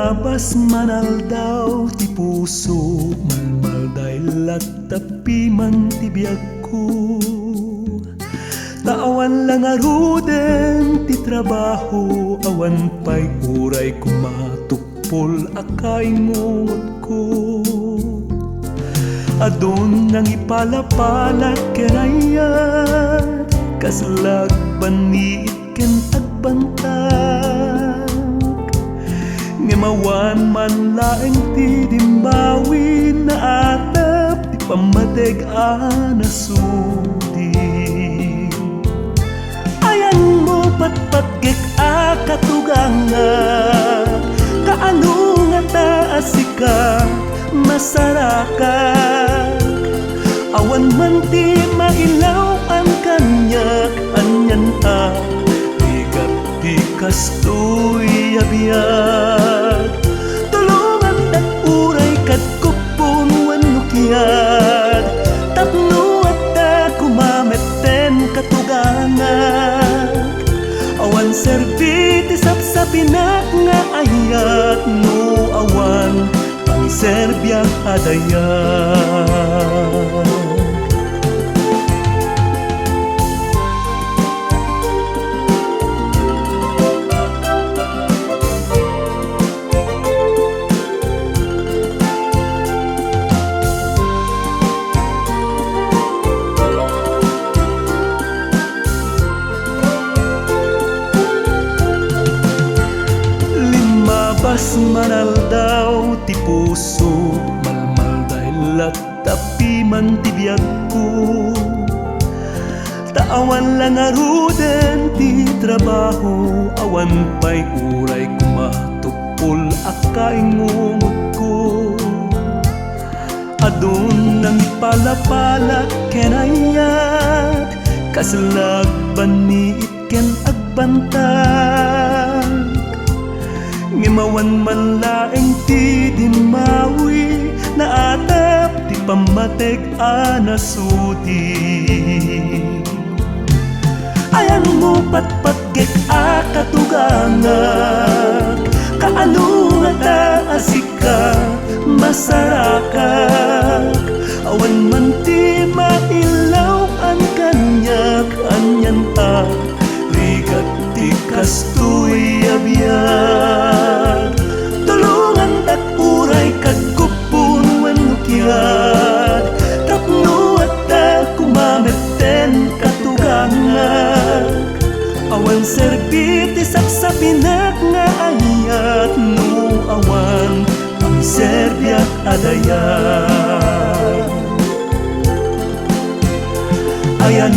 Limabas manal daw ti puso, malmalday latapi man ti biag ko. Taawan lang aruden ti trabaho, awan pa'y uray kumatukpol akay ngungot ko. Adun nang ipalapalat kenayat, kaslag baniit ken agbantag. Ngemawan man laeng ti dimbawi, na atap ti pamateg anasudi. Ayan mo patpatgek a katuganga, kaano nga taasika masarakat. Awan man ti mailaw ang kanyak, anyan a bigat ti kastoy abiyag. Tulungan at uray kad kupon wenno kiyad, tapno at kumameten katugangan. Awan serbi ti sapsapinak nga ayat, no awan pangiserbiak adayag. Limabas manal daw ti puso, malmalday latapi man ti biag ko. Taawan lang aruden ti trabaho, awan pa'y uray kumatukpol akay ngungot ko. Adun nang ipalapalak kenayat, kaslag baniit ken agbantag. Ngimawan man laeng ti dimawi, na atap ti pamateg anasudi. Ayan mo patpatgek a katugangak, kaano nga taasika masarakat. Awan man ti mailaw ang kanyak, anyan a rigat ti kastoy abiyag. Tulungan at uray kad kupon wenno kiyad, tapno at kumameten katugangan. Awan serbi ti sapsapinak nga ayat, no awan pangiserbiak adayag. Ayan